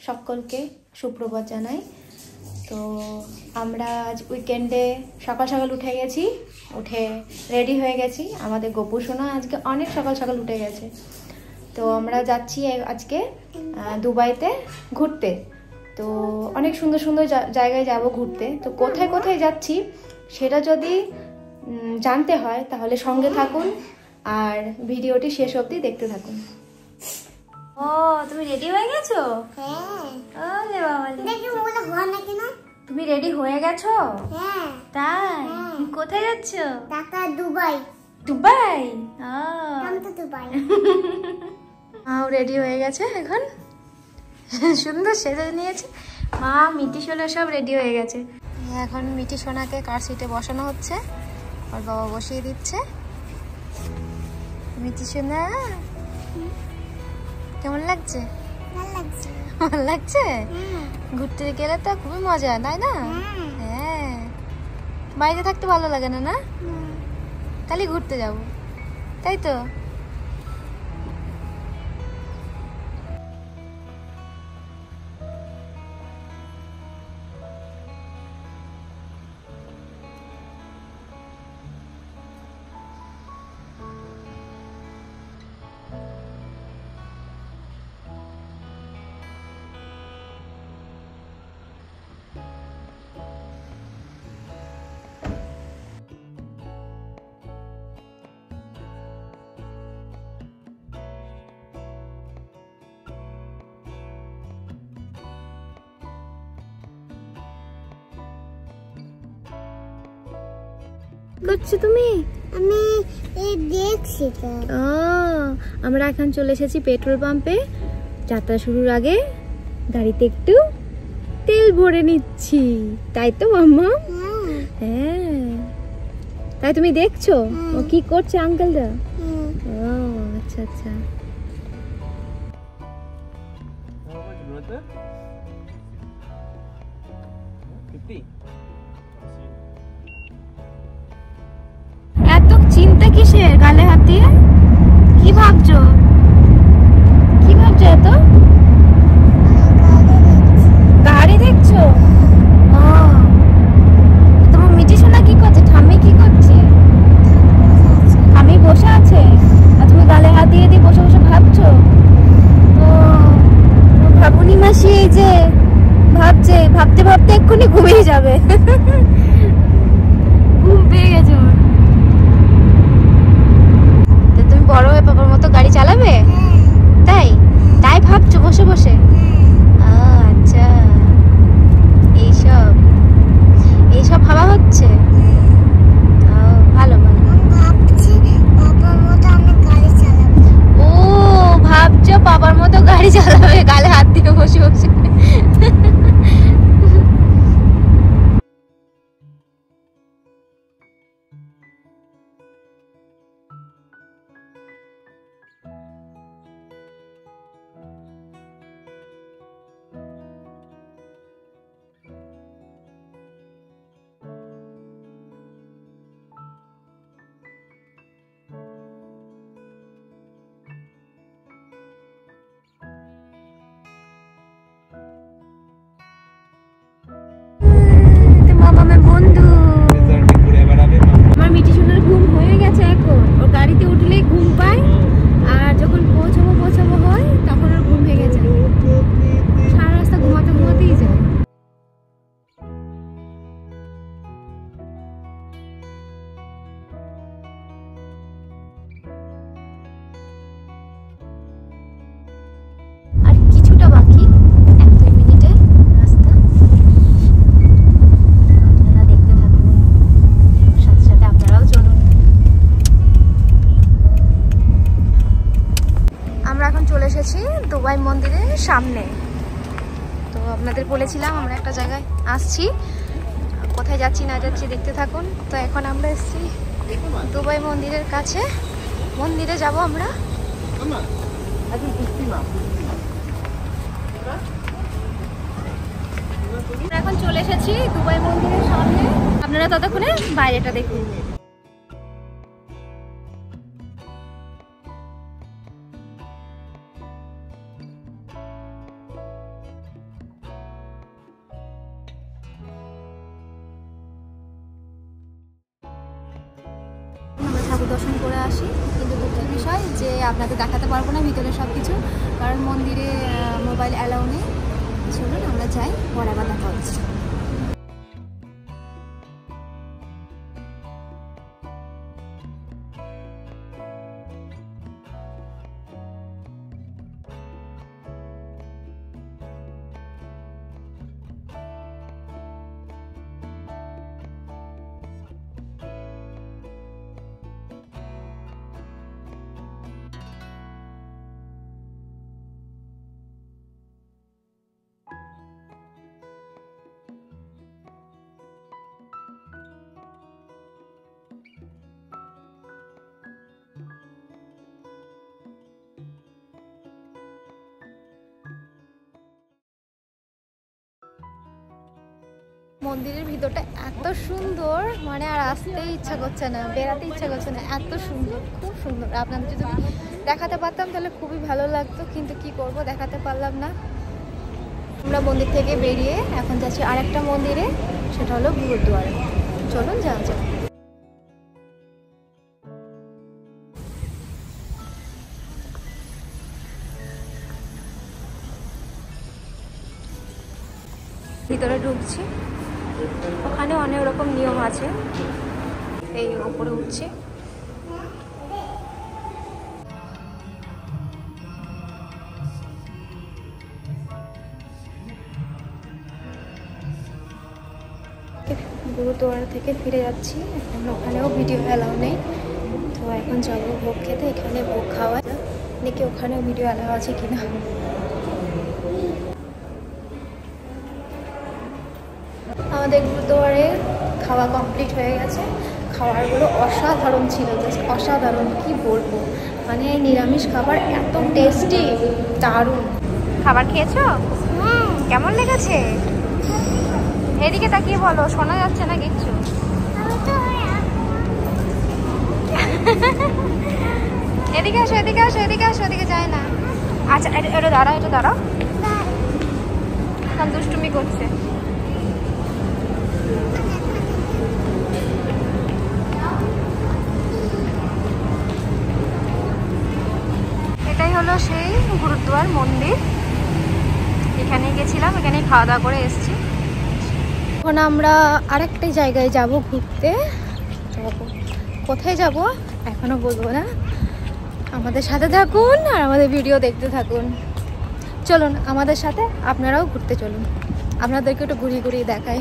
সকলকে সুপ্রভাত জানাই। তো আমরা আজ উইকেন্ডে সকাল সকাল উঠে গেছি, উঠে রেডি হয়ে গেছি। আমাদের গপু সোনা আজকে অনেক সকাল সকাল উঠে গেছে। তো আমরা যাচ্ছি আজকে দুবাইতে ঘুরতে। তো অনেক সুন্দর সুন্দর জায়গায় যাব ঘুরতে। তো কোথায় কোথায় যাচ্ছি সেটা যদি জানতে হয় তাহলে সঙ্গে থাকুন আর ভিডিওটি শেষ অবধি দেখতে থাকুন। ও তুমি রেডি হয়ে গেছো? হ্যাঁ। ওলে বাবা, দেখি ওগুলো হয় না কেন? তুমি রেডি হয়ে গেছো? হ্যাঁ। তাই? কোথায় যাচ্ছো? টাকা দুবাই। দুবাই? নাম তো দুবাই। মাও রেডি হয়ে গেছে এখন, সুন্দর সেজে নিয়েছে। মা, মিটি সোনা সব রেডি হয়ে গেছে। এখন মিটি সোনাকে কার সিটে বসানো হচ্ছে, আর বাবা বসিয়ে দিচ্ছে। মিটি সোনা কেমন লাগছে? ভালো লাগছে? ঘুরতে গেলে তো খুবই মজা, তাই না? হ্যাঁ, বাইরে থাকতে ভালো লাগে না? না, খালি ঘুরতে যাব, তাই তো? করছো তুমি? আমি এই দেখছি। আমরা এখন চলে এসেছি পেট্রোল পাম্পে। যাত্রা শুরুর আগে গাড়িতে একটু তেল ভরে নিচ্ছি, তাই তো মাম্মা? হ্যাঁ। তাই তুমি দেখছো ও কি করছে আঙ্কেলটা? ও আচ্ছা আচ্ছা। এত চিন্তা কিসের? গালে হাত দিয়ে কি ভাবছো? কি ভাবছো এত? গাড়ি দেখছো? তোমার মিটি সোনা কি করছে? ঠাম্মি কি করছে? ঠাম্মি বসে আছে আর তুমি গালে হাত দিয়ে দিয়ে বসে বসে ভাবছো? ও ভাবুনি মাসি এই যে ভাবছে, ভাবতে ভাবতে এক্ষুনি ঘুমিয়ে যাবে। ঘুম পেয়ে গেছে ওর। তো তুমি বড় হয়ে বাবার মতো গাড়ি চালাবে? তাই তাই ভাবছো বসে বসে? আচ্ছা, এইসব এইসব ভাবা হচ্ছে। ভালো ভালো। ও ভাবছো বাবার মতো গাড়ি চালাবে গালে হাত দিয়ে বসে বসে? আমার মিটি সোনার ঘুম হয়ে গেছে এখন। ওর গাড়িতে উঠলেই ঘুম পায়, আর যখন পৌঁছাবো হয় তখন ওর ঘুম ভেঙে যায়। সারা রাস্তা ঘুমাতে ঘুমাতেই যায়। আর কিছুটা বাকি, 1-2 মিনিটের রাস্তা। আপনারা দেখতে থাকুন, সাথে সাথে আপনারাও চলুন। আমরা এখন চলে এসেছি দুবাই মন্দিরের সামনে। তো আপনাদের বলেছিলাম আমরা একটা জায়গায় আসছি, কোথায় যাচ্ছি না যাচ্ছি দেখতে থাকুন। তো এখন আমরা এসেছি দুবাই মন্দিরের কাছে, মন্দিরে যাব আমরা। এখন চলে এসেছি দুবাই মন্দিরের সামনে। আপনারা ততক্ষণে বাইরেটা দেখুন। পরিদর্শন করে আসি। কিন্তু দুঃখের বিষয় যে আপনাদের দেখাতে পারবো না ভিতরে সব কিছু, কারণ মন্দিরে মোবাইল অ্যালাউ নেই। চলুন আমরা যাই, পরে আবার দেখা হচ্ছে। মন্দিরের ভিতরটা এত সুন্দর, মানে আর আসতেই ইচ্ছা করছে না, বেরাতে ইচ্ছা করছে না, এত সুন্দর, খুব সুন্দর। আপনাদের যদি দেখাতে পারতাম তাহলে খুবই ভালো লাগতো, কিন্তু কি করব, দেখাতে পারলাম না। আমরা মন্দির থেকে বেরিয়ে এখন যাচ্ছি আরেকটা মন্দিরে, সেটা হলো গুরুদুয়ারে। চলুন যাওয়া যাক। ভিতরে ঢুকছি, ওখানে অনেক রকম নিয়ম আছে। এই উপরে উঠছি, গুরুদুয়ারা থেকে ফিরে যাচ্ছি। এখন ওখানেও ভিডিও অ্যালাউ নেই, তো এখন যাবো ভোগ খেতে। এখানে ভোগ খাওয়া নাকি ওখানেও ভিডিও অ্যালাউ আছে কিনা। আমাদের গুরুদুয়ারে খাওয়া কমপ্লিট হয়ে গেছে। খাবারগুলো অসাধারণ ছিল, জাস্ট অসাধারণ, কি বলবো, মানে নিরামিষ খাবার এত টেস্টি, দারুণ। খাবার খেয়েছো? কেমন লেগেছে? এদিকে তাকিয়ে বলো, শোনা যাচ্ছে না কিচ্ছু। এদিকে আসো, এদিকে আসো, এদিকে আসো, এদিকে যায় না। আচ্ছা এটা দাঁড়াও, এটা দাঁড়াও, দুষ্টুমি করছে। এটাই হলো সেই গুরুদুয়ার মন্দির, এখানেই গেছিলাম, এখানেই খাওয়া দাওয়া করে এসেছি। এখন আমরা আরেকটা জায়গায় যাব ঘুরতে। কোথায় যাব এখনো বলবো না, আমাদের সাথে থাকুন আর আমাদের ভিডিও দেখতে থাকুন। চলুন আমাদের সাথে আপনারাও ঘুরতে চলুন, আপনাদেরকে একটু ঘুরিয়ে ঘুরিয়ে দেখাই।